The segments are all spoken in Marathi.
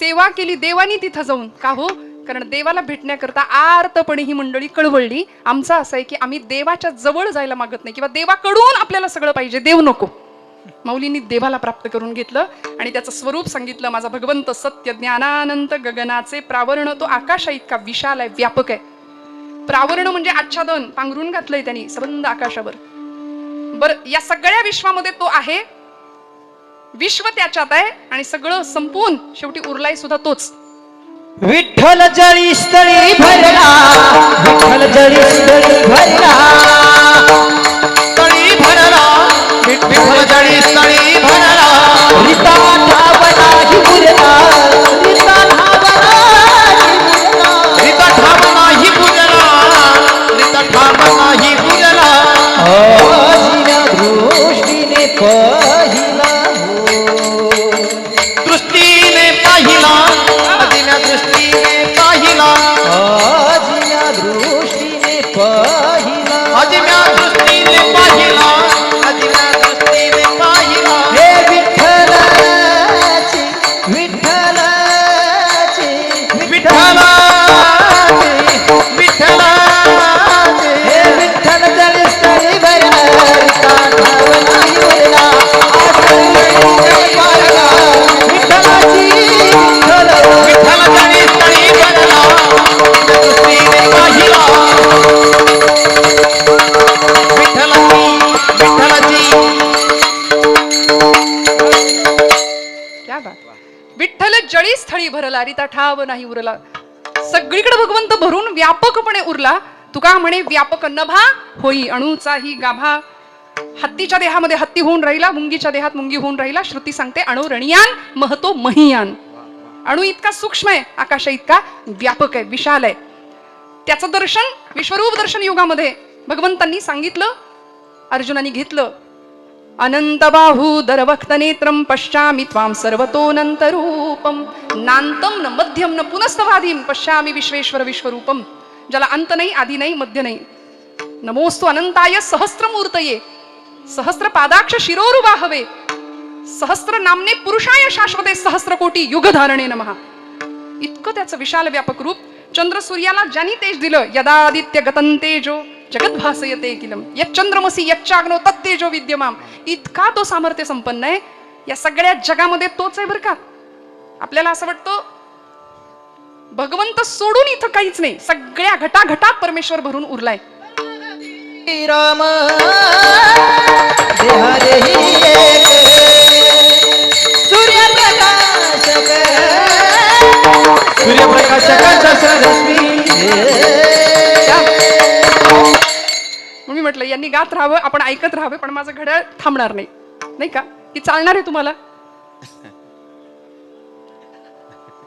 सेवा केली देवानी तिथं जाऊन. का हो? कारण देवाला भेटण्याकरता आर्तपणे ही मंडळी कळवळली. आमचं असं आहे की आम्ही देवाच्या जवळ जायला मागत नाही किंवा देवाकडून आपल्याला सगळं पाहिजे, देव नको. माऊलींनी देवाला प्राप्त करून घेतलं आणि त्याचं स्वरूप सांगितलं. माझा भगवंत सत्य ज्ञानानंत गगनाचे प्रावरण, तो आकाशा इतका विशाल आहे, व्यापक आहे. प्रावरण म्हणजे आच्छादन, पांघरून घातलंय त्यांनी सबंध आकाशावर. बर, या सगळ्या विश्वामध्ये तो आहे, विश्व त्याच्यात आहे आणि सगळं संपून शेवटी उरलाय सुद्धा तोच. विठ्ठल जळी स्थळी भरला, विठ्ठल जळी स्थळी भरला, स्थळी भरला, विठ्ठल जळी स्थळी भरला. रिता ठाव नाही उरला, रिता ठाव रिता ठाव नाही बुजला, रिता ठाव नाही बुजला. आजीना दृष्टीने पाहिला हो, दृष्टीने पाहिला, अजिन्या दृष्टीने पाहिला, आजीना दृष्टीने पाहिला, अजिन्या दृष्टीने पाहिला, अजिन्या दृष्टीने पाहिला. हे विठ्ठलाची विठ्ठलाची विठ्ठलाचे, विठ्ठलाचे. हे विठ्ठल जळी स्थळी भरला, रिता ठाव नाही उरला, विठ्ठलाची विठ्ठल विठ्ठल जळी स्थळी भरला, दृष्टीने पाहिला. विठ्ठलाची, क्या बात. विठ्ठल जळी स्थळी भरला, रिता ठाव नाही उरला. सगळीकडे भगवंत भरून व्यापकपणे उरला. तुका म्हणे व्यापक नभा होई अणूचाही गाभा. हत्तीच्या देहामध्ये हत्ती होऊन राहिला, मुंगीच्या देहात मुंगी होऊन राहिला. श्रुती सांगते अणु रणियान महतो महियान. अणु इतका सूक्ष्म आहे, आकाश इतका व्यापक आहे, विशाल आहे. त्याचं दर्शन विश्वरूप दर्शन युगामध्ये भगवंतांनी सांगितलं, अर्जुनाने घेतलं. अनंत बाहू दरवक्त नेत्रम पश्यामि त्वां सर्वतोऽनंत रूपम नांतम न मध्यम न पुनस्तवादीम पश्यामि विश्वेश्वर विश्वरूपम. ज्याला अंत नाही, आदि नाही, मध्य नाही. नमोस्तु अनंताय सहस्त्रमूर्तये सहस्त्र पादाक्ष शिरोरुबाहवे सहस्त्र नामने पुरुषाय शाश्वते सहस्त्र कोटी युगधारणे नमः. इतकं त्याचं विशाल व्यापक रूप. चंद्र सूर्याला ज्यांनी तेज दिलं, यदादित्य गतं तेजो जगत भासयते किलम यच्चंद्रमसी यच्चाग्नो तत्तेजो विद्यमाम. इतका तो सामर्थ्य संपन्न आहे. या सगळ्या जगामध्ये तोच आहे बरं का. आपल्याला असं वाटतं भगवंत सोडून इथं काहीच नाही, सगळ्या घटाघटात परमेश्वर भरून उरलाय. राम देहारे ही एक सूर्यप्रकाशक सूर्यप्रकाशकाच्या सरस्वी. मी म्हटलं यांनी गात राहावं, आपण ऐकत राहावं, पण माझं घड्याळ थांबणार नाही, नाही का. ही चालणार आहे तुम्हाला,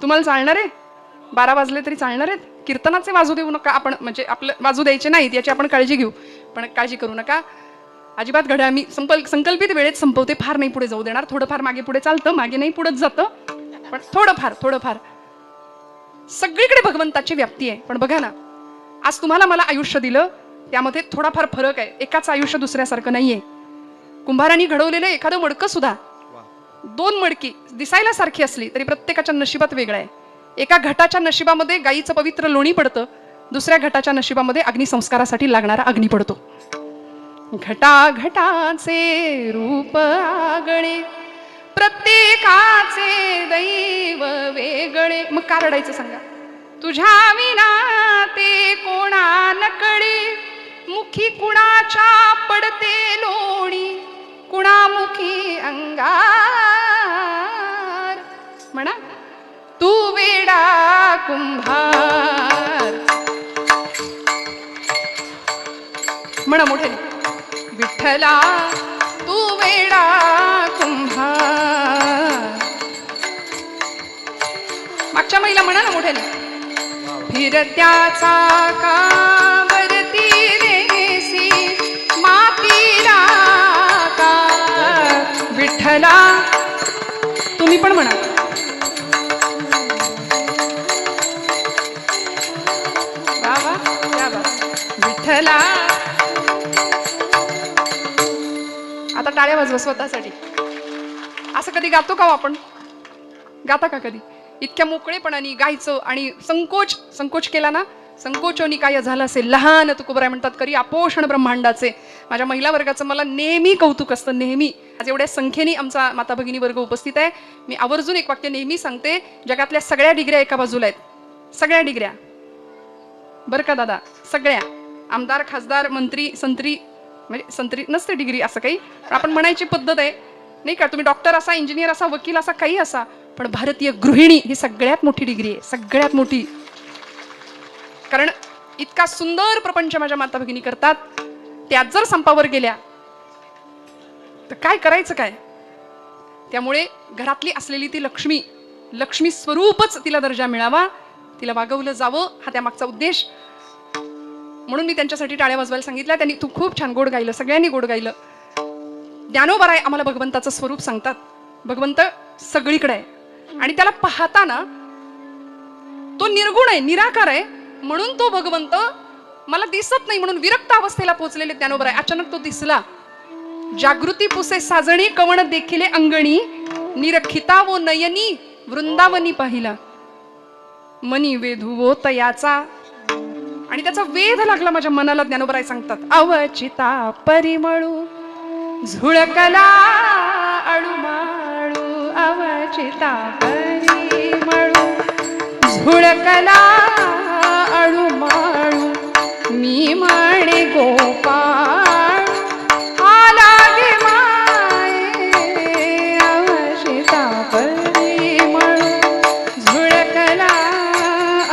तुम्हाला चालणार आहे. 12 वाजले तरी चालणार आहेत. कीर्तनाचे वाजू देऊ नका आपण, म्हणजे आपलं वाजू द्यायचे नाहीत याची आपण काळजी घेऊ, पण काळजी करू नका अजिबात. घड्याळ मी संकल्पित वेळेत संपवते, फार नाही पुढे जाऊ देणार. थोडंफार मागे पुढे चालतं, मागे नाही पुढेच जातं, पण थोडंफार. सगळीकडे भगवंताची व्याप्ती आहे. पण बघा ना, आज तुम्हाला मला आयुष्य दिलं, त्यामध्ये थोडाफार फरक आहे. एकाच आयुष्य दुसऱ्यासारखं नाहीये. कुंभारांनी घडवलेलं एखादं मडकं सुद्धा, 2 मडकी दिसायला सारखी असली तरी प्रत्येकाच्या नशिबात वेगळं आहे. एका घटाच्या नशिबामध्ये गायीचं पवित्र लोणी पडतं, दुसऱ्या घटाच्या नशिबामध्ये अग्निसंस्कारासाठी लागणारा अग्नी पडतो. घटा घटाचे रूप आगळे, प्रत्येकाचे दैव वेगळे. मग का रडायचं सांगा. तुझ्या विना ते कोणा नकळे, मुखी कुणाच्या पडते लोणी, कुणामुखी अंगार. म्हणा तू वेडा कुंभार. म्हणा मोठे, विठ्ठला तू वेडा कुंभार. मागच्या महिला म्हणा ना मोठ्याने. फिरत्याचा कावरती देसी मातीला का. विठ्ठला तुम्ही पण म्हणा. बाबा विठ्ठला. आता टाळ्या वाजवा स्वतःसाठी. असं कधी गातो का आपण? गाता का कधी? इतक्या मोकळेपणाने गायचं आणि संकोच केला ना, संकोचोनी काय झालं असेल लहान तुकोबराय म्हणतात करी आपोषण ब्रह्मांडाचे. माझ्या महिला वर्गाचं मला नेहमी कौतुक असतं, नेहमी. आज एवढ्या संख्येने आमचा माता भगिनी वर्ग उपस्थित आहे. मी आवर्जून एक वाक्य नेहमी सांगते, जगातल्या सगळ्या डिग्र्या एका बाजूला आहेत, सगळ्या डिग्र्या बरं का दादा, सगळ्या. आमदार, खासदार, मंत्री, संत्री, म्हणजे संत्री नसते डिग्री असं काही, पण आपण म्हणायची पद्धत आहे नाही का. तुम्ही डॉक्टर असा, इंजिनियर असा, वकील असा, काही असा, पण भारतीय गृहिणी ही सगळ्यात मोठी डिग्री आहे, सगळ्यात मोठी. कारण इतका सुंदर प्रपंच माझ्या माता भगिनी करतात. त्यात जर संपावर गेल्या तर काय करायचं काय. त्यामुळे घरातली असलेली ती लक्ष्मी स्वरूपच तिला दर्जा मिळावा, तिला वागवलं जावं, हा त्यामागचा उद्देश. म्हणून मी त्यांच्यासाठी टाळ्या वाजवायला सांगितल्या. त्यांनी तू खूप छान गोड गायलं, सगळ्यांनी गोड गायलं. ज्ञानोबाराय आम्हाला भगवंताचं स्वरूप सांगतात. भगवंत सगळीकडे आहे आणि त्याला पाहताना तो निर्गुण आहे, निराकार आहे, म्हणून तो भगवंत मला दिसत नाही म्हणून विरक्त अवस्थेला पोहोचलेले ज्ञानोबाराय. अचानक तो दिसला. जागृती पुसे साजणी कवण देखिले अंगणी, निरखिता वो नयनी वृंदावनी पाहिला, मनी वेधुवो तयाचा. आणि त्याचा वेध लागला माझ्या मनाला. ज्ञानोबाराय सांगतात, अवचिता परिमळू झुळकला अळूमाळू, अवचिता परिमळू झुळकला अळूमाळू, मी म्हणे गोपाळ आला गे माये, अवचिता परिमळू झुळकला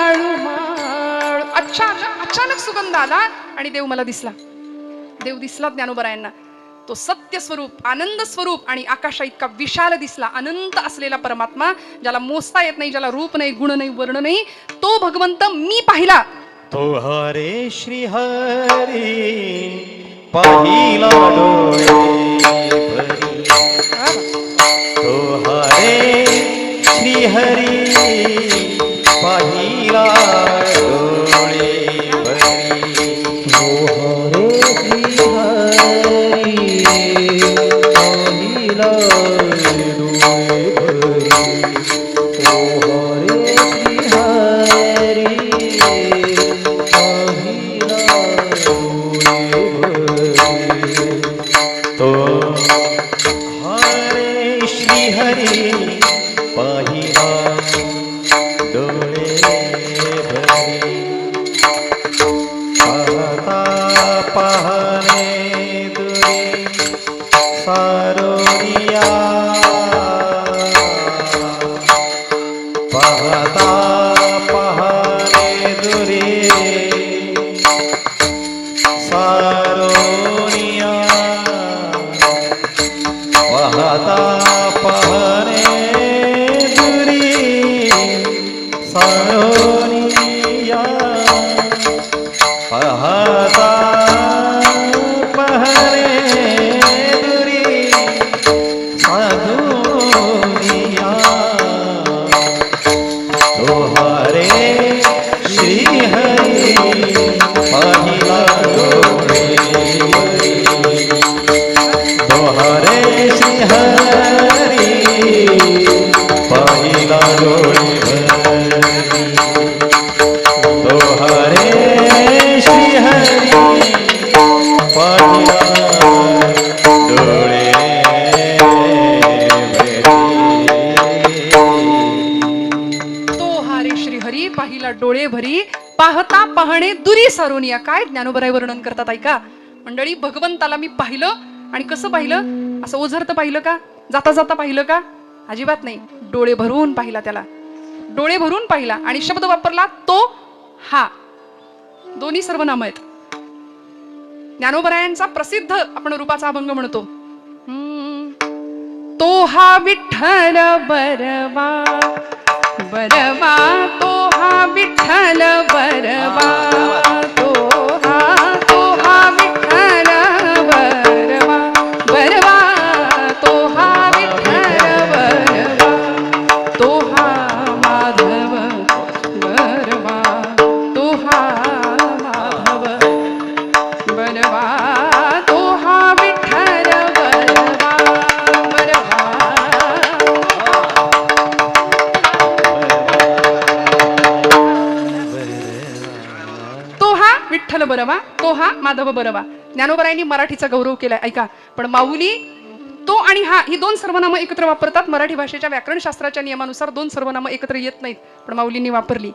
अळूमाळू. अचानक सुगंध आला आणि देव मला दिसला. देव दिसला ज्ञानोबारायांना. तो सत्य स्वरूप, आनंद स्वरूप आणि आकाशा इतका विशाल दिसला. अनंत असलेला परमात्मा, ज्याला मोजता येत नाही, ज्याला रूप नाही, गुण नाही, वर्ण नाही, तो भगवंत मी पाहिला. तो हरे श्री हरी पाहिला डोळे भरी, तो हरे श्री हरी पाहिला डोळे भरी, तो हरे श्री हरी पाहिला डोळे भरी, तो हरे श्री हरी पाहिला डोळे भरी, तो हरे श्री हरी पाहिला डोळे भरी, पाहता पाहणे दुरी सारोनिया, पाहता पाहणे दुरी सारोनिया, पाहता पाहणे दुरी सारोनिया, पाहता पाहणे दुरी साधुनिया, तो हरे श्री हरी पाहिला डोळे भरी, तो हरे श्री हरी पाहिला डोळे भरी, तो हरे श्री हरी पाहिला डोळे भरी. तो हारे श्री हरी पाहिला डोळे भरी, पाहता पाहणे दुरी सारोनिया. काय ज्ञानोबाराय वर्णन करतात ऐका मंडळी. भगवंताला मी पाहिलं आणि कसं पाहिलं, असं ओझरतं पाहिलं का, जाता जाता पाहिलं का, अजिबात नाही. डोळे भरून पाहिला त्याला, डोळे भरून पाहिला. आणि शब्द वापरला तो हा, दोन्ही सर्वनाम आहेत. ज्ञानोबारायांचा प्रसिद्ध आपण रूपाचा अभंग म्हणतो, तो हा विठ्ठल बरवा बरवा, तो हा विठ्ठल बरवा, तो हा विठ्ठल बरवा बरवा, तो हा विठ्ठल बरवा, तो हा माधव बरवा, तो हा माधव बरवा, तो हा विठ्ठल बरवा बरवा. विठ्ठल बरवा तो हा माधव बरवा. ज्ञानोबरायांनी मराठीचा गौरव केलाय ऐका. पण माऊली तो आणि हा ही दोन सर्वनामं एकत्र वापरतात. मराठी भाषेच्या व्याकरणशास्त्राच्या नियमानुसार दोन सर्वनामं एकत्र येत नाहीत, पण माऊलींनी वापरली.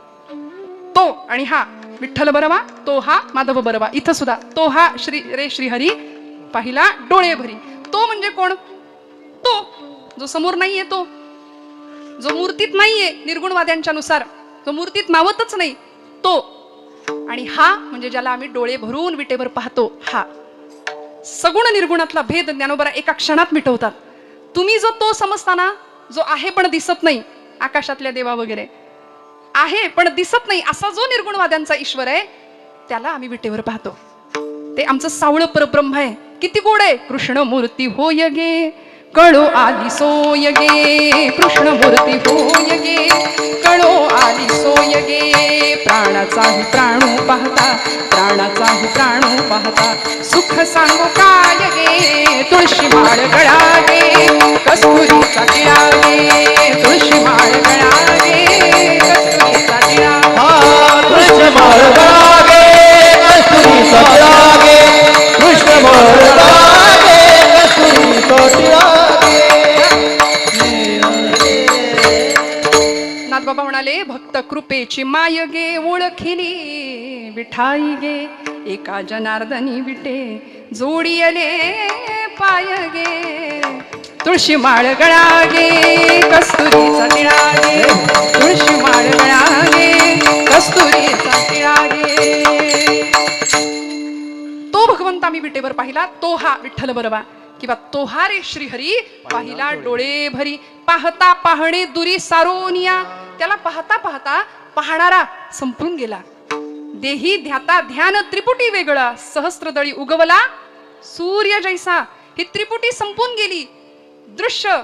तो आणि हा विठ्ठल बरवा तो हा माधव बरवा. इथं सुद्धा तो हा श्रीहरी पाहिला डोळे भरी. तो म्हणजे कोण? तो जो समोर नाहीये, तो जो मूर्तीत नाहीये निर्गुणवाद्यांच्या नुसार, जो मूर्तीत मावतच नाही तो. आणि हा म्हणजे ज्याला आम्ही डोळे भरून विटेवर पाहतो हा. सगुण निर्गुणातला भेद ज्ञानोबरा एका क्षणात मिटवतात. तुम्ही जो तो समजताना, जो आहे पण दिसत नाही, आकाशातल्या देवा वगैरे आहे पण दिसत नाही असा जो निर्गुणवाद्यांचा ईश्वर आहे, त्याला आम्ही विटेवर पाहतो. ते आमचं सावळ परब्रह्म आहे. किती गोड आहे. कृष्ण मूर्ती होय गे कळो आली सोय गे, कृष्ण मूर्ती होय गे कळो आली सोय गे. प्राणाचाही प्राणू पाहता, प्राणाचाही प्राणू पाहता, सुख सांगू काय गे. तुळशी माळ गळा गे कस्तुरीचा टिळा गे, तुळशी माळ गळा गे कस्तुरीचा टिळा. कृष्ण मार्गागे कस्तुरीचा टिळागे, कृष्ण मार्गागे कस्तुरीचा टिळागे. नाथबाबा म्हणाले भक्त कृपेची माय गे ओळखिली विठाई गे. एका जनार्दनी विटे जोडियले पाय गे. तुळशी माळ गळा गे कस्तुरीचा टिळा गे, तुळशी माळ गळा गे कस्तुरीचा टिळा गे. तो भगवंत आम्ही विटेवर पाहिला, तो हा विठ्ठल बरवा. किंवा तो हा रे श्रीहरी पाहिला डोळे भरी. पाहता पाहणे दुरी सारोनिया. त्याला पाहता पाहता पाहणारा संपून गेला. देही ध्याता ध्यान त्रिपुटी वेगळा, सहस्त्रदळी उगवला सूर्य जैसा. ही त्रिपुटी संपून गेली. दृश्य,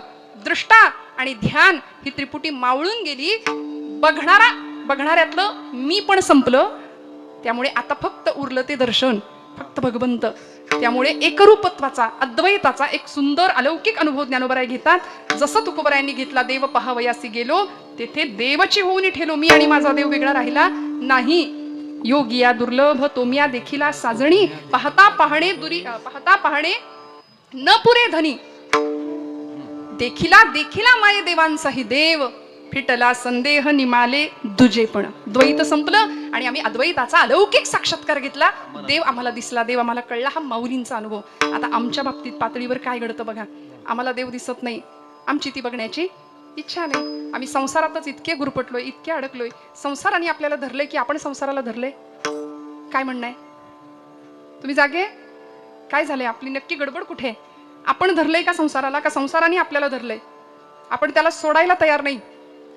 दृष्टा आणि ध्यान ही त्रिपुटी मावळून गेली. बघणाऱ्यातलं मी पण संपलं. त्यामुळे आता फक्त उरलं ते दर्शन, फक्त भगवंत. त्यामुळे एकरूपत्वाचा, अद्वैताचा एक सुंदर अलौकिक अनुभव ज्ञानोबराय घेतात. जसं तुकोबरायांनी घेतला देव पहावयासी गेलो, तेथे देवची होऊन ठेलो. मी आणि माझा देव वेगळा राहिला नाही. योगिया दुर्लभ तोमिया देखिला साजणी. पाहता पाहणे न पुरे धनी. देखिला माये देवांचाही देव. फिटला संदेह निमाले दुजेपण. द्वैत संपलं आणि आम्ही अद्वैताचा अलौकिक साक्षात्कार घेतला. देव आम्हाला दिसला, देव आम्हाला कळला. हा माऊलींचा अनुभव. आता आमच्या बाबतीत पातळीवर काय घडतं बघा. आम्हाला देव दिसत नाही, आमची ती बघण्याची इच्छा नाही. आम्ही संसारातच इतके गुरपटलोय, इतके अडकलोय. संसाराने आपल्याला धरले की आपण संसाराला धरले. काय म्हणणं आहे? तुम्ही जागे? काय झालंय? आपली नक्की गडबड कुठे? आपण धरलंय का संसाराला, का संसाराने आपल्याला धरलंय? आपण त्याला सोडायला तयार नाही,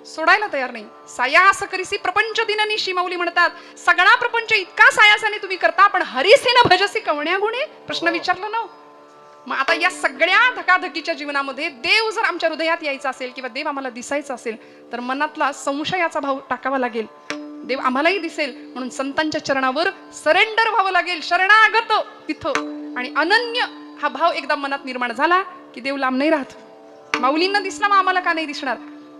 सोडायला तयार नाही. सायास करीसी प्रपंच दिननिशी माऊली म्हणतात. सगळा प्रपंच इतका सायासाने तुम्ही करता, पण हरिसेन भजसी कवण्या गुणे. प्रश्न विचारला ना. मग आता या सगळ्या धकाधकीच्या जीवनामध्ये देव जर आमच्या हृदयात यायचा असेल किंवा देव आम्हाला दिसायचा असेल, तर मनातला संशयाचा भाव टाकावा लागेल. देव आम्हालाही दिसेल म्हणून संतांच्या चरणावर सरेंडर व्हावं लागेल, शरणागत तिथं. आणि अनन्य हा भाव एकदा मनात निर्माण झाला की देव लांब नाही राहत. माऊलींना दिसला, मग आम्हाला का नाही दिसणार?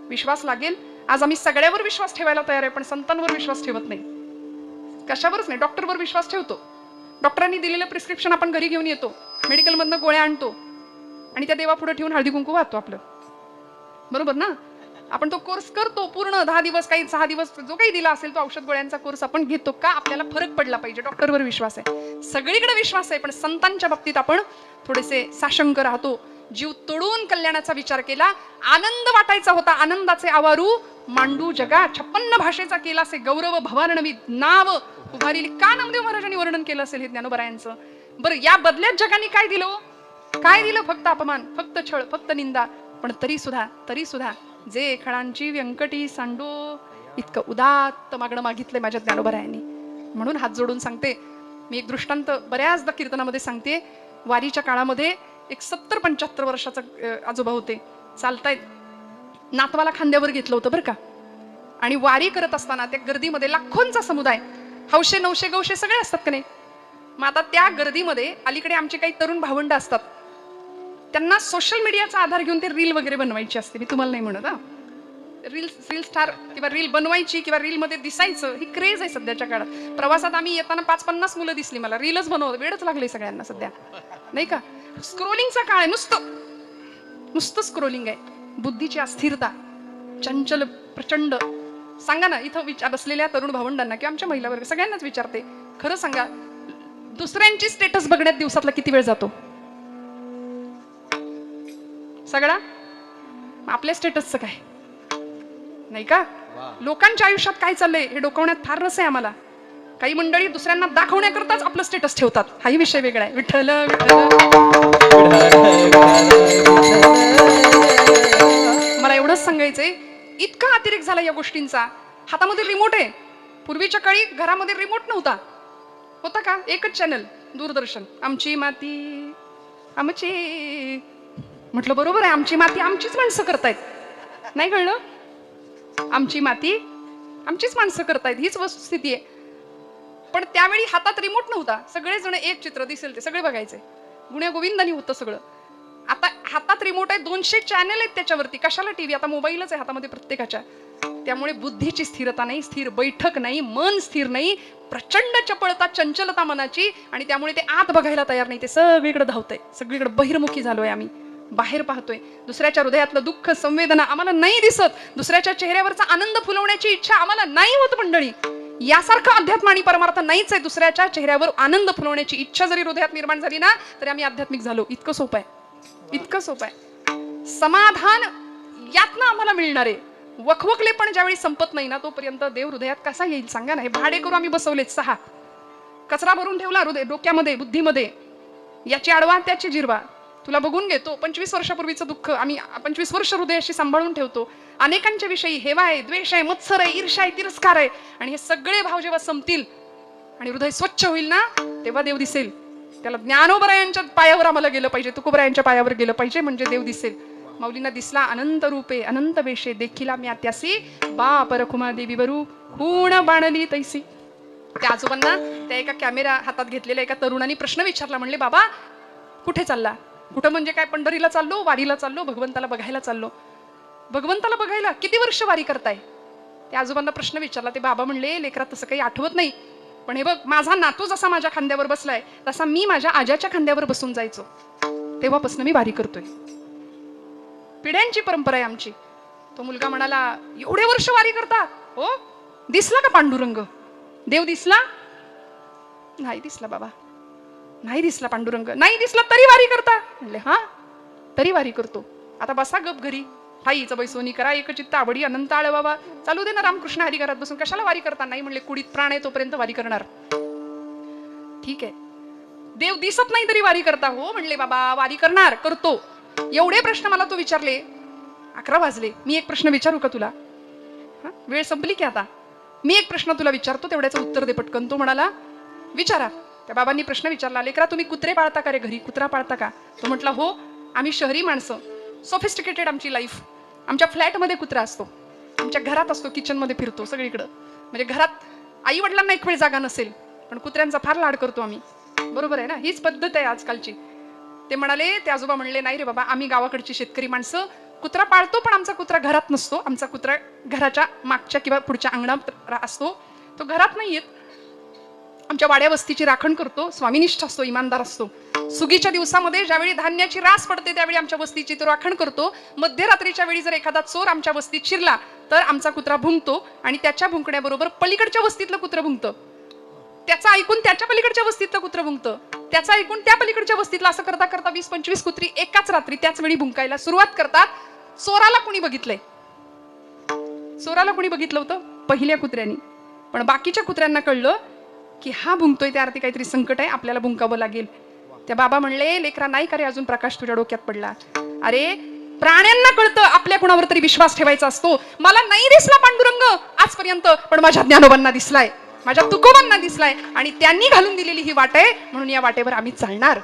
विश्वास लागेल. आज आम्ही सगळ्यावर विश्वास ठेवायला तयार आहे, पण संतांवर विश्वास ठेवत नाही. कशावरच नाही. डॉक्टरवर विश्वास ठेवतो. डॉक्टरांनी दिलेलं प्रिस्क्रिप्शन आपण घरी घेऊन येतो, मेडिकलमधनं गोळ्या आणतो आणि त्या देवा पुढे ठेवून हळदी कुंकू वाहतो आपलं. बरोबर ना? आपण तो कोर्स करतो पूर्ण 10 दिवस, काही 6 दिवस, जो काही दिला असेल तो औषध गोळ्यांचा कोर्स आपण घेतो. का? आपल्याला फरक पडला पाहिजे. डॉक्टरवर विश्वास आहे, सगळीकडे विश्वास आहे, पण संतांच्या बाबतीत आपण थोडेसे साशंक राहतो. जीव तोडून कल्याणाचा विचार केला. आनंद वाटायचा होता, आनंदाचे आवारू मांडू जगा. 56 भाषेचा केला असे गौरव भवारणवी नाव उभारिली. का नामदेव महाराजांनी वर्णन केलं असेल हे ज्ञानोबरायांचं? बरं, या बदल्यात जगाने काय दिलं? काय दिलं? फक्त अपमान, फक्त छळ, फक्त निंदा. पण तरी सुद्धा जे खळांची व्यंकटी सांडो इतकं उदात्त मागणं मागितलंय माझ्या ज्ञानोबरायांनी. म्हणून हात जोडून सांगते मी. एक दृष्टांत बऱ्याचदा कीर्तनामध्ये सांगते. वारीच्या काळामध्ये एक 70-75 वर्षाचा आजोबा होते, चालतायत. नातवाला खांद्यावर घेतलं होतं बरं का. आणि वारी करत असताना त्या गर्दीमध्ये लाखोंचा समुदाय, हौशे नवशे गौशे सगळे असतात का नाही. मग आता त्या गर्दीमध्ये अलीकडे आमचे काही तरुण भावंड असतात. त्यांना सोशल मीडियाचा आधार घेऊन ते रील वगैरे बनवायची असते. मी तुम्हाला नाही म्हणत हा, रील स्टार किंवा रील बनवायची किंवा रील मध्ये दिसायचं ही क्रेज आहे सध्याच्या काळात. प्रवासात आम्ही येताना 5-50 मुलं दिसली मला, रीलच बनवत, वेळच लागले सगळ्यांना सध्या, नाही का? स्क्रोलिंगचा काळ आहे, नुसतं स्क्रोलिंग आहे. बुद्धीची अस्थिरता, चंचल प्रचंड. सांगा ना, इथं विचार असलेल्या तरुण भावंडांना किंवा आमच्या महिला वर्ग सगळ्यांनाच विचारते, खरं सांगा, दुसऱ्यांची स्टेटस बघण्यात दिवसातला किती वेळ जातो? सगळा. आपल्या स्टेटसचं काय, नाही का? लोकांच्या आयुष्यात काय चाललंय हे डोकवण्यात फार रस आहे आम्हाला. काही मंडळी दुसऱ्यांना दाखवण्याकरताच आपलं स्टेटस ठेवतात, हाही विषय वेगळा आहे. विठ्ठल मला एवढंच सांगायचंय, इतका अतिरेक झाला या गोष्टींचा. हातामध्ये रिमोट आहे. पूर्वीच्या काळी घरामध्ये रिमोट नव्हता, होता का? एकच चॅनल, दूरदर्शन. आमची माती आमची. म्हटलं बरोबर आहे, आमची माती आमचीच माणसं करतायत. नाही कळलं? आमची माती आमचीच माणसं करतायत, हीच वस्तुस्थिती आहे. पण त्यावेळी हातात रिमोट नव्हता, सगळेजण एक चित्र दिसेल ते सगळे बघायचे, गुण्यागोविंदानी होतं सगळं. आता हातात रिमोट आहे, 200 चॅनल आहेत त्याच्यावरती. कशाला टीव्ही? आता मोबाईलच आहे हातामध्ये प्रत्येकाच्या. त्यामुळे बुद्धीची स्थिरता नाही, स्थिर बैठक नाही, मन स्थिर नाही, प्रचंड चपळता, चंचलता मनाची. आणि त्यामुळे ते आत बघायला तयार नाही, ते सगळीकडे धावतंय, सगळीकडे बहिर्मुखी झालोय आम्ही. बाहेर पाहतोय, दुसऱ्याच्या हृदयातलं दुःख, संवेदना आम्हाला नाही दिसत, दुसऱ्याच्या चेहऱ्यावरचा आनंद फुलवण्याची इच्छा आम्हाला नाही होत. मंडळी, यासारखं अध्यात्म आणि परमार्थ नाहीच आहे. दुसऱ्याच्या चेहऱ्यावर आनंद फुलवण्याची इच्छा जरी हृदयात निर्माण झाली ना, तरी आम्ही आध्यात्मिक झालो. इतकं सोपं आहे, इतकं सोपं आहे. समाधान यातनं आम्हाला मिळणार आहे. वखवकले पण ज्यावेळी संपत नाही ना, तोपर्यंत देव हृदयात कसा येईल सांगा ना? हे भाडे करू आम्ही बसवलेत 6, कचरा भरून ठेवला हृदय, डोक्यामध्ये, बुद्धीमध्ये. याची आडवा त्याची जिरवा. तुला बघून घेतो, 25 वर्षापूर्वीचं दुःख आम्ही 25 वर्ष हृदयाशी सांभाळून ठेवतो. अनेकांच्या विषयी हेवा आहे, द्वेष आहे, मत्सर आहे, ईर्ष्या आहे, तिरस्कार आहे. आणि हे सगळे भाव जेव्हा संपतील आणि हृदय स्वच्छ होईल ना, तेव्हा देव दिसेल. त्याला ज्ञानोबरायांच्या पायावर आम्हाला गेलं पाहिजे, तुकोबरायांच्या पायावर गेलं पाहिजे, म्हणजे देव दिसेल. माऊलींना दिसला अनंत रूपे अनंत वेशे, देखीला मी आत्यासी बाप रखुमा देवी वरू खूण बाणली तैसी. त्या आजोबांना त्या एका कॅमेरा हातात घेतलेल्या एका तरुणाने प्रश्न विचारला. म्हणले, बाबा कुठे चालला? कुठं म्हणजे काय? पंढरीला चाललो, वारीला चाललो, भगवंताला बघायला चाललो. भगवंताला बघायला? किती वर्ष वारी करताय? त्या आजोबांना प्रश्न विचारला. ते बाबा म्हणले, लेकरा तसं काही आठवत नाही, पण हे बघ, माझा नातू जसा माझ्या खांद्यावर बसलाय तसा मी माझ्या आजाच्या खांद्यावर बसून जायचो, तेव्हापासून मी वारी करतोय. पिढ्यांची परंपरा आहे आमची. तो मुलगा म्हणाला, एवढे वर्ष वारी करता? हो. दिसला का पांडुरंग? देव दिसला? नाही दिसला बाबा, नाही दिसला पांडुरंग. नाही दिसला तरी वारी करता? म्हणले, हा, तरी वारी करतो. आता बसा गप घरी, ठाईचं बैसोनी करा, एकचित्त आवडी अनंत आळ बाबा. चालू दे ना रामकृष्ण हरी घरात बसून, कशाला वारी करता? नाही म्हणले, कुडीत प्राण आहे तोपर्यंत वारी करणार. ठीक आहे, देव दिसत नाही तरी वारी करता? हो म्हणले बाबा, वारी करणार, करतो. एवढे प्रश्न मला तो विचारले. 11 वाजले. मी एक प्रश्न विचारू का तुला? वेळ संपली की आता? मी एक प्रश्न तुला विचारतो, तेवढ्याचं उत्तर दे पटकन. तो म्हणाला, विचारा. त्या बाबांनी प्रश्न विचारला, लेकरा तुम्ही कुत्रे पाळता का रे घरी? कुत्रा पाळता का? तो म्हटला, हो, आम्ही शहरी माणसं, सोफिस्टिकेटेड आमची लाईफ. आमच्या फ्लॅटमध्ये कुत्रा असतो, आमच्या घरात असतो, किचनमध्ये फिरतो सगळीकडं. म्हणजे घरात आई वडिलांना एक वेळ जागा नसेल, पण कुत्र्यांचा फार लाड करतो आम्ही. बरोबर आहे ना? हीच पद्धत आहे आजकालची. ते म्हणाले, ते आजोबा म्हणले, नाही रे बाबा, आम्ही गावाकडची शेतकरी माणसं कुत्रा पाळतो, पण आमचा कुत्रा घरात नसतो. आमचा कुत्रा घराच्या मागच्या किंवा पुढच्या अंगणात असतो, तो घरात नाही येत. आमच्या वाड्या वस्तीची राखण करतो, स्वामीनिष्ठ असतो, इमानदार असतो. सुगीच्या दिवसामध्ये ज्यावेळी धान्याची रास पडते त्यावेळी आमच्या वस्तीची तो राखण करतो. मध्यरात्रीच्या वेळी जर एखादा चोर आमच्या वस्तीत शिरला तर आमचा कुत्रा भुंकतो, आणि त्याच्या भुंकण्याबरोबर पलीकडच्या वस्तीतलं कुत्रं भुंकतं. त्याचं ऐकून त्याच्या पलीकडच्या वस्तीतलं कुत्रं भुंकतं, त्याचं ऐकून त्या पलीकडच्या वस्तीतला. असं करता करता 20-25 कुत्री एकाच रात्री त्याच वेळी भुंकायला सुरुवात करतात. चोराला कुणी बघितलंय? चोराला कुणी बघितलं होतं? पहिल्या कुत्र्यांनी. पण बाकीच्या कुत्र्यांना कळलं की हा भुंकतोय, त्या अर्थी काहीतरी संकट आहे, आपल्याला भुंकावं लागेल. त्या बाबा म्हणले, लेकरा नाही का रे अजून प्रकाश तुझ्या डोक्यात पडला? अरे प्राण्यांना कळतं आपल्या कुणावर तरी विश्वास ठेवायचा असतो. मला नाही दिसला पांडुरंग आजपर्यंत, पण माझ्या ज्ञानोबांना दिसलाय, माझ्या तुकोबांना दिसलाय, आणि त्यांनी घालून दिलेली ही वाट आहे, म्हणून या वाटेवर आम्ही चालणार,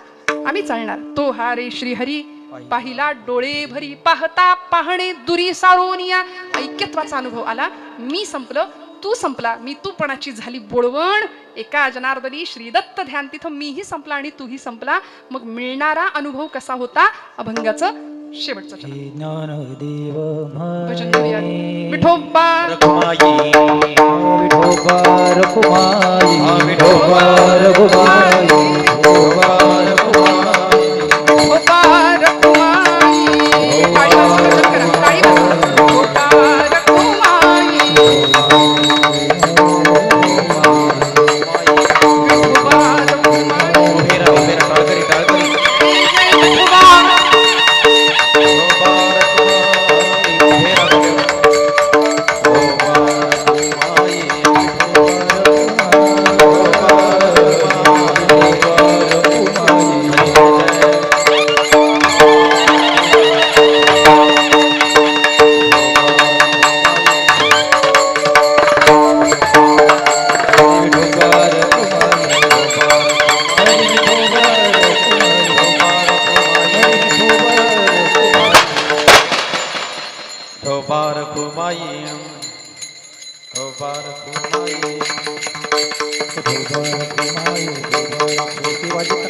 आम्ही चालणार. तो हा रे श्रीहरी पाहिला डोळे भरी, पाहता पाहणे दुरी सारोनिया. ऐक्यत्वाचा अनुभव आला. मी संपलं, तू संपला, मी तूपणाची झाली बोळवण. एका जनार्दनी श्रीदत्त ध्यान, तिथं मीही संपला आणि तूही संपला. मग मिळणारा अनुभव कसा होता? अभंगाचं शेवटचा चरण. ज्ञानदेव भजन करूया. विठोबा रखुमाई विठोबा रखुमाई विठोबा रखुमाई विठोबा रखुमाई विठोबा रखुमाई. टाळी वाजवा, भजन करा. टाळी वाजवा. विठोबा रखुमाई. विठोबा रखुमाई. उभे राहा टाळकरी टाळकरी विठोबा. विठोबा रखुमाई उभे राहा विठोबा रखुमाई विठोबा रखुमाई विठोबा रखुमाई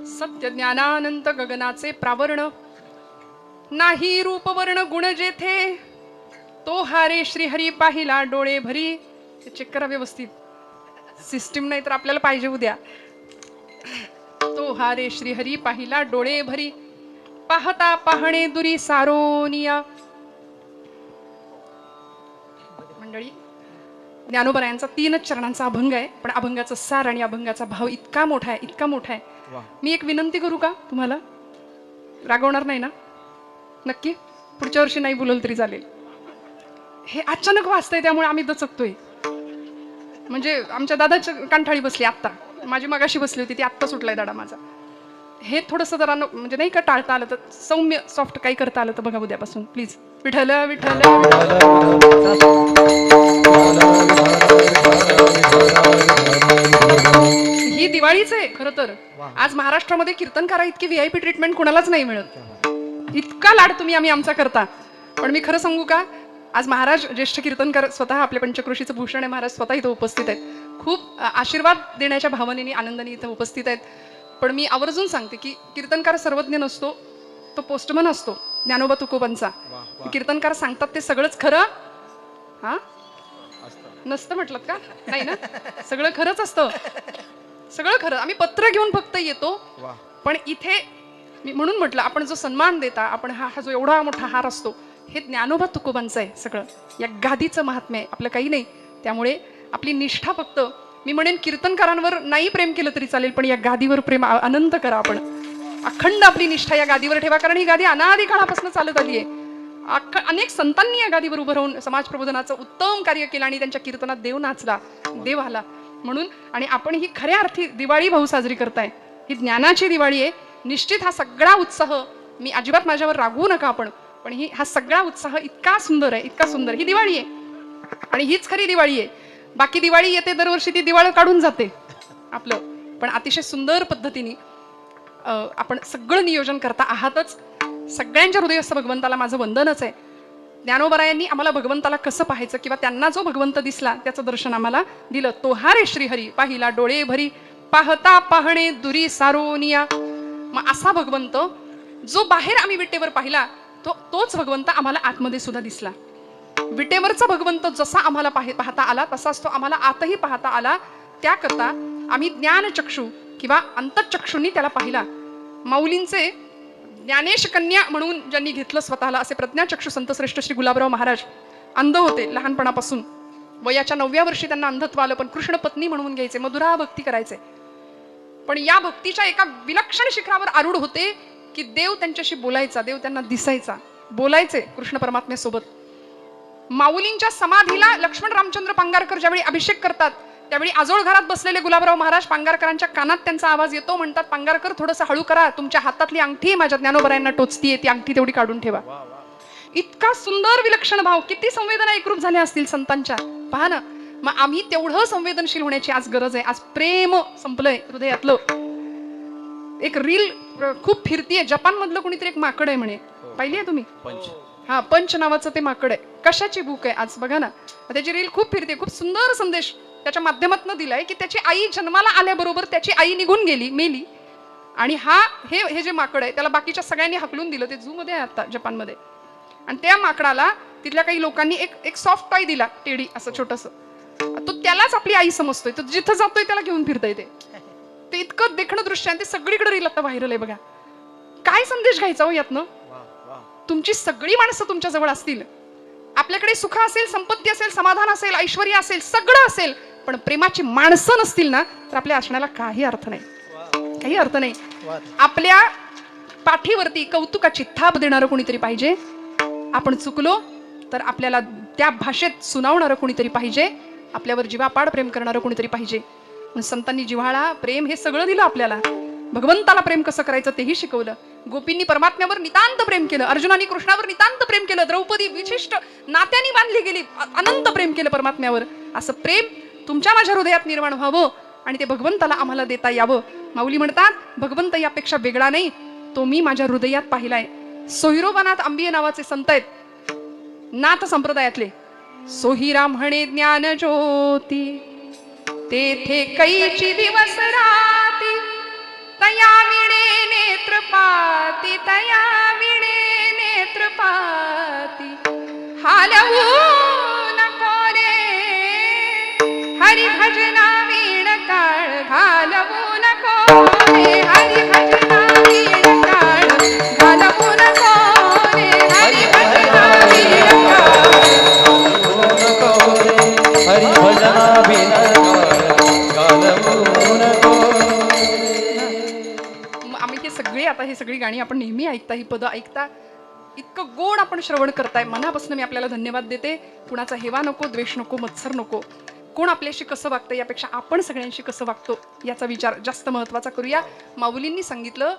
सत्य ज्ञानानंत गगनाचे प्रावरण, नाही रूपवर्ण गुण जेथे, तो हारे श्रीहरी पाहिला डोळे भरी. चेक करा व्यवस्थित, सिस्टीम नाही तर आपल्याला पाहिजे उद्या. तो हारे श्रीहरी पाहिला डोळे भरी, पाहता पाहणे दुरी सारोनिया. मंडळी, ज्ञानोबरायांचा 3 चरणांचा अभंग आहे, पण अभंगाचा सार आणि अभंगाचा भाव इतका मोठा आहे, इतका मोठा आहे. मी एक विनंती करू का तुम्हाला? रागवणार नाही ना? नक्की? पुढच्या वर्षी नाही बोलल तरी चालेल. हे अचानक वाचतंय त्यामुळे आम्ही दचकतोय. म्हणजे आमच्या दादाची कानठाळी बसली आत्ता, माझी मगाशी बसली होती ती आत्ता सुटलाय दाडा माझा. हे थोडंसं जरा म्हणजे नाही का टाळता आलं तर, सौम्य सॉफ्ट काही करता आलं तर बघा उद्यापासून प्लीज. विठ्ठल विठ्ठल ही दिवाळीच आहे खरं तर. आज महाराष्ट्रामध्ये कीर्तनकारा इतकी VIP ट्रीटमेंट कोणालाच नाही मिळत. इतका लाड तुम्ही आमचा करता. पण मी खरं सांगू का, आज महाराज ज्येष्ठ कीर्तनकार स्वतः आपले पंचक्रोशीचं भूषण आहे महाराज स्वतः इथं उपस्थित आहेत. खूप आशीर्वाद देण्याच्या भावनेने आनंदाने इथं उपस्थित आहेत. पण मी आवर्जून सांगते की कीर्तनकार सर्वज्ञ नसतो, तो पोस्टमन असतो. ज्ञानोबा तुकोबांचा कीर्तनकार सांगतात ते सगळंच खरं हा नसतं म्हटलं का? नाही ना, सगळं खरंच असतं, सगळं खरं. आम्ही पत्र घेऊन फक्त येतो. पण इथे मी म्हणून म्हटलं, आपण जो सन्मान देता, आपण हा जो एवढा मोठा हार असतो, हे ज्ञानोबा तुकोबांचं आहे सगळं. या गादीचं महात्म्य आहे, आपलं काही नाही. त्यामुळे आपली निष्ठा फक्त, मी म्हणेन कीर्तनकारांवर नाही प्रेम केलं तरी चालेल, पण या गादीवर प्रेम अनंत करा. आपण अखंड आपली निष्ठा या गादीवर ठेवा, कारण ही गादी अनादी काळापासून चालत आली आहे. अनेक संतांनी या गादीवर उभं राहून समाज प्रबोधनाचं उत्तम कार्य केलं आणि त्यांच्या कीर्तनात देव नाचला, देव आला म्हणून. आणि आपण ही खऱ्या अर्थी दिवाळी भाऊ साजरी करताय, ही ज्ञानाची दिवाळी आहे. निश्चित हा सगळा उत्साह, मी अजिबात माझ्यावर रागवू नका आपण, पण हा सगळा उत्साह इतका सुंदर आहे, इतका सुंदर. ही दिवाळी आहे आणि हीच खरी दिवाळी आहे. बाकी दिवाळी येते दरवर्षी, ती दिवाळ काढून जाते आपलं. पण अतिशय सुंदर पद्धतीने आपण सगळं नियोजन करता आहातच. सगळ्यांच्या हृदयस्थ भगवंताला माझं वंदनच आहे. ज्ञानोबरायांनी आम्हाला भगवंताला कसं पाहायचं किंवा त्यांना जो भगवंत दिसला त्याचं दर्शन आम्हाला दिलं. तो हारे श्रीहरी पाहिला डोळे भरी, पाहता पाहणे दुरी सारोनिया. मग असा भगवंत जो बाहेर आम्ही विटेवर पाहिला, तोच भगवंत आम्हाला आतमध्ये सुद्धा दिसला. विटेवरचा भगवंत जसा आम्हाला पाहता आला, तसाच तो आम्हाला आतही पाहता आला. त्याकरता आम्ही ज्ञानचक्षु किंवा अंतःचक्षुंनी त्याला पाहिला. माऊलींचे ज्ञानेश कन्या म्हणून ज्यांनी घेतलं स्वतःला, असे प्रज्ञाचक्षु संतश्रेष्ठ श्री गुलाबराव महाराज अंध होते लहानपणापासून. वयाच्या 9व्या वर्षी त्यांना अंधत्व आलं, पण कृष्ण पत्नी म्हणून घ्यायचे, मधुरा भक्ती करायचे. पण या भक्तीच्या एका विलक्षण शिखरावर आरूढ होते की देव त्यांच्याशी बोलायचा, देव त्यांना दिसायचा, बोलायचे कृष्ण परमात्म्यासोबत. माऊलींच्या समाधीला लक्ष्मण रामचंद्र पांगारकर ज्यावेळी अभिषेक करतात, त्यावेळी आजोळ घरात बसलेले गुलाबराव महाराज पांगारकरांच्या कानात त्यांचा आवाज येतो. म्हणतात, पांगारकर थोडंसं हळू करा, तुमच्या हातातली अंगठी माझ्या ज्ञानोबरायांना टोचतीये, ती अंगठी तेवढी काढून ठेवा. इतका सुंदर विलक्षण भाव, किती संवेदना एकरूप झाल्या असतील संतांच्या. पहा ना, मग आम्ही तेवढं संवेदनशील होण्याची आज गरज आहे. आज प्रेम संपलंय हृदयातलं. एक रील खूप फिरतीये, जपान मधलं कोणीतरी एक माकड आहे म्हणे, पाहिली आहे तुम्ही? हा, पंच नावाचं ते माकड आहे. कशाची बुक आहे आज बघा ना, त्याची रील खूप फिरते. खूप सुंदर संदेश त्याच्या माध्यमातून दिलाय की त्याची आई जन्माला आल्याबरोबर त्याची आई निघून गेली, मेली, आणि हे जे माकड आहे त्याला बाकीच्या सगळ्यांनी हाकलून दिलं. ते झू मध्ये आहे आता जपानमध्ये. आणि त्या माकडाला तिथल्या काही लोकांनी एक सॉफ्ट टॉय दिला, टेडी असं छोटस. तो त्यालाच आपली आई समजतोय. तो जिथं जातोय त्याला घेऊन फिरतोय. ते इतकं देखणं दृश्य आहे. ते सगळीकडे रील आता व्हायरल आहे बघा. काय संदेश घ्यायचा हो यातनं? तुमची सगळी माणसं तुमच्या जवळ असतील, आपल्याकडे सुख असेल, संपत्ती असेल, समाधान असेल, ऐश्वर्य असेल, सगळं असेल, पण प्रेमाची माणसं नसतील ना, तर आपल्या असण्याला काही अर्थ नाही. काही अर्थ नाही. आपल्या पाठीवरती कौतुकाची थाप देणारं कोणीतरी पाहिजे. आपण चुकलो तर आपल्याला त्या भाषेत सुनावणारं कोणीतरी पाहिजे. आपल्यावर जीवापाड प्रेम करणारं कोणीतरी पाहिजे. संतांनी जिव्हाळा, प्रेम हे सगळं दिलं आपल्याला. भगवंताला प्रेम कसं करायचं तेही शिकवलं. गोपींनी परमात्म्यावर नितांत प्रेम केलं, अर्जुनानी कृष्णावर नितांत प्रेम केलं, द्रौपदी विशिष्ट नात्यानी बांधली गेली, अनंत प्रेम केलं परमात्म्यावर. असं प्रेम तुमच्या माझ्या हृदयात निर्माण व्हावं आणि ते भगवंताला आम्हाला देता यावं. माऊली म्हणतात, भगवंत यापेक्षा वेगळा नाही, तो मी माझ्या हृदयात पाहिलाय. सोहिरोबानाथ आंबिये नावाचे संत आहेत, नाथ संप्रदायातले. सोहिरा म्हणे ज्ञान ज्योती, तेथे कैची दिवस राती, तया विणे नेत्रपाती, तया विणे नेत्रपाती. हालवू नको रे हरी भजना वीण काळ, घालवू नको रे हरी भजना वीण काळ, घालवू नको रे हरी भजना वीण काळ, हरी भजना वीण आता ही सगळी गाणी आपण नेहमी ऐकता, ही पदं ऐकता, इतकं गोड आपण श्रवण करताय. मनापासून मी आपल्याला धन्यवाद देते. कुणाचा हेवा नको, द्वेष नको, मत्सर नको. कोण आपल्याशी कसं वागतं यापेक्षा आपण सगळ्यांशी कसं वागतो याचा विचार जास्त महत्वाचा करूया. माऊलींनी सांगितलं,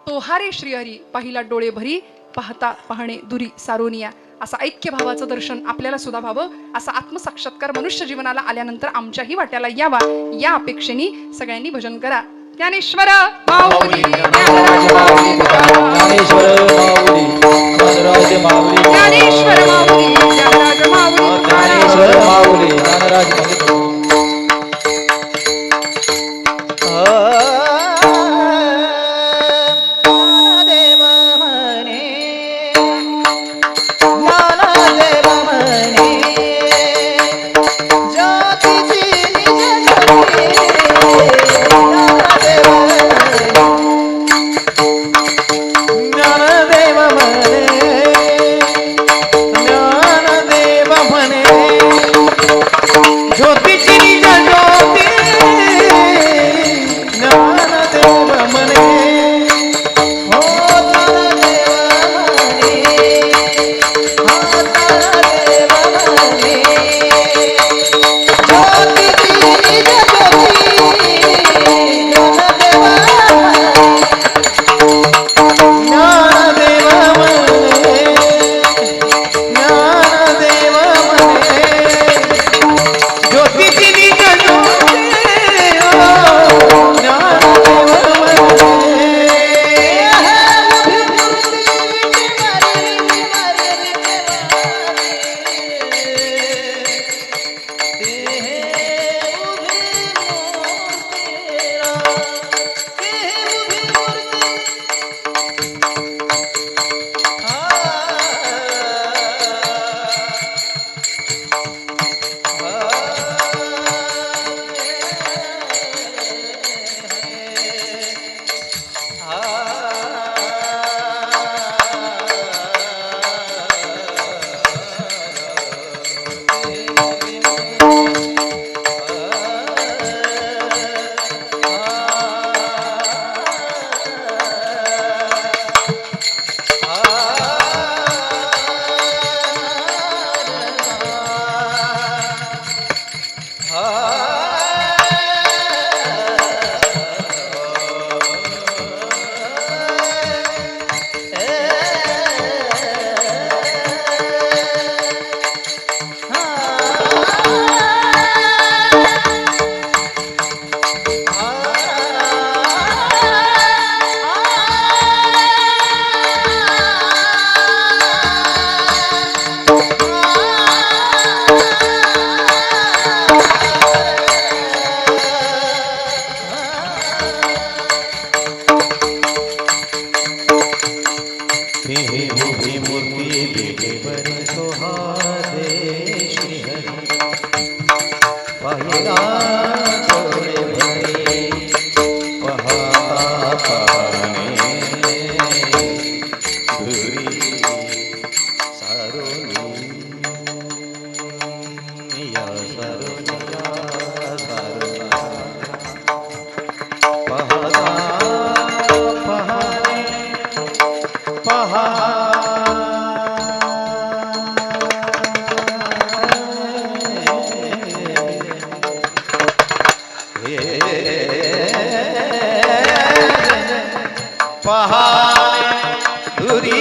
तोहारे श्रीहरी पाहिला डोळे भरी, पाहता पाहणे दुरी सारोनिया. असं ऐक्य भावाचं दर्शन आपल्याला सुद्धा व्हावं, असा आत्मसाक्षात्कार मनुष्य जीवनाला आल्यानंतर आमच्याही वाट्याला यावा, या अपेक्षेने सगळ्यांनी भजन करा. ज्ञानेश्वर माऊली, ज्ञानराज माऊली, ज्ञानेश्वर माऊली, ज्ञानराज माऊली, ज्ञानेश्वर माऊली, ज्ञानराज माऊली, ज्ञानेश्वर माऊली, ज्ञानराज माऊली. ज्ञानदेव म्हणे, ज्ञानदेव म्हणे, ज्योतीची निज ज्योती. ज्ञानदेव हे उभी मूर्ती देवर सोहादे श्रीहरी पाहिला डोळे भरे पाहता पाहणे धुरी सारोनी या सारोनिया सारोनिया पाहता पाहणे पहा दुरी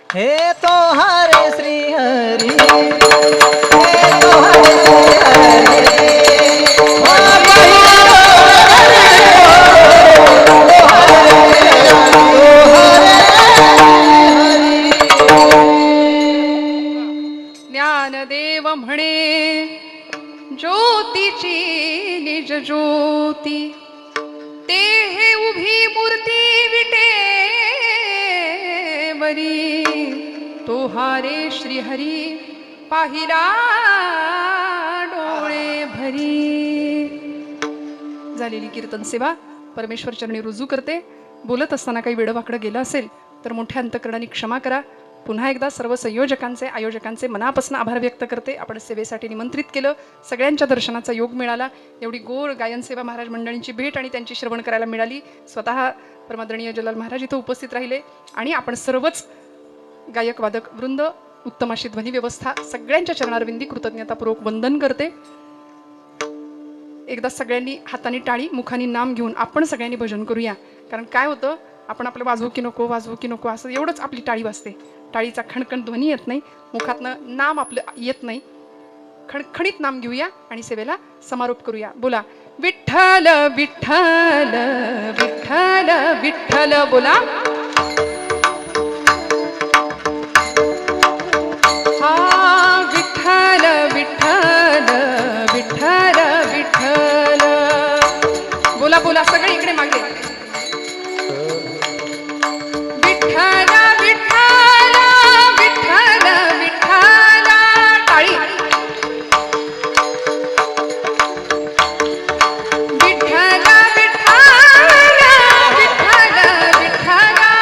हे तो हरे श्री हरी हे तो हरे श्री ज्ञानदेव म्हणे ज्योतीची निज ज्योती ते हे उभी मूर्ती विटेवरी तो हारे श्रीहरी पाहिला डोळे भरी. झालेली कीर्तन सेवा परमेश्वर चरणी रुजू करते. बोलत असताना काही वेडवाकडं गेलं असेल तर मोठ्या अंतकरणाने क्षमा करा. पुन्हा एकदा सर्व संयोजकांचे आयोजकांचे मनापासून आभार व्यक्त करते. आपण सेवेसाठी निमंत्रित केलं, सगळ्यांच्या दर्शनाचा योग मिळाला. एवढी गोड गायन सेवा महाराज मंडळींची भेट आणि त्यांची श्रवण करायला मिळाली. स्वतः परमादरणीय जलाल महाराज इथं उपस्थित राहिले आणि आपण सर्वच गायक वादक वृंद, उत्तम अशी ध्वनी व्यवस्था, सगळ्यांच्या चरणारविंदी कृतज्ञतापूर्वक वंदन करते. एकदा सगळ्यांनी हाताने टाळी मुखाने नाम घेऊन आपण सगळ्यांनी भजन करूया. कारण काय होतं, आपण आपलं वाजवू की नको असं एवढंच आपली टाळी वाजते. टाळीचा खणखण ध्वनी येत नाही, मुखातनं नाम आपलं येत नाही. खणखणीत नाम घेऊया आणि सेवेला समारोप करूया. बोला विठ्ठल विठ्ठल विठ्ठल विठ्ठल. बोला हा विठ्ठल विठ्ठल विठ्ठल विठ्ठल. बोला बोला सगळे इकडे मागे. विठ्ठल विठ्ठल विठ्ठल विठ्ठल. टाळी. विठ्ठल विठ्ठल विठ्ठल विठ्ठल.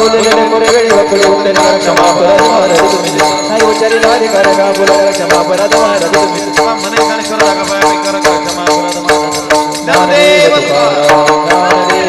बोललेले मोरे वेळी वकुळे उठले नगर क्षमा अपराध महाराज तुम्ही नाही उच्चारी नारी कर का बोलले क्षमा अपराध महाराज तुम्ही मने ज्ञानेश्वर जागा पाया कर क्षमा अपराध महाराज ज्ञानदेव तुकाराम ज्ञानदेव